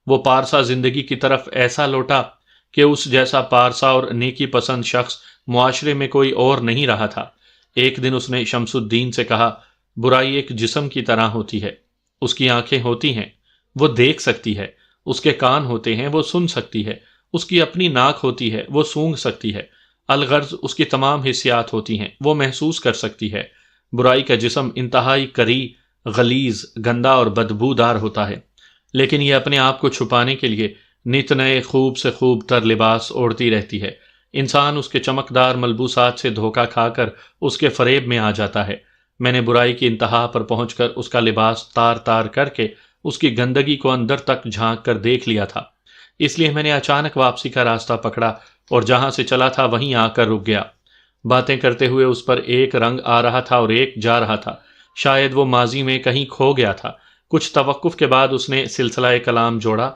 وہ پارسا زندگی کی طرف ایسا لوٹا کہ اس جیسا پارسا اور نیکی پسند شخص معاشرے میں کوئی اور نہیں رہا تھا۔ ایک دن اس نے شمس الدین سے کہا، برائی ایک جسم کی طرح ہوتی ہے، اس کی آنکھیں ہوتی ہیں، وہ دیکھ سکتی ہے، اس کے کان ہوتے ہیں، وہ سن سکتی ہے، اس کی اپنی ناک ہوتی ہے، وہ سونگھ سکتی ہے، الغرض اس کی تمام حسیات ہوتی ہیں، وہ محسوس کر سکتی ہے۔ برائی کا جسم انتہائی کری، غلیظ، گندا اور بدبودار ہوتا ہے، لیکن یہ اپنے آپ کو چھپانے کے لیے نت نئے خوب سے خوب تر لباس اوڑھتی رہتی ہے۔ انسان اس کے چمکدار ملبوسات سے دھوکہ کھا کر اس کے فریب میں آ جاتا ہے۔ میں نے برائی کی انتہا پر پہنچ کر اس کا لباس تار تار کر کے اس کی گندگی کو اندر تک جھانک کر دیکھ لیا تھا، اس لیے میں نے اچانک واپسی کا راستہ پکڑا اور جہاں سے چلا تھا وہیں آ کر رک گیا۔ باتیں کرتے ہوئے اس پر ایک رنگ آ رہا تھا اور ایک جا رہا تھا، شاید وہ ماضی میں کہیں کھو گیا تھا۔ کچھ توقف کے بعد اس نے سلسلہ کلام جوڑا،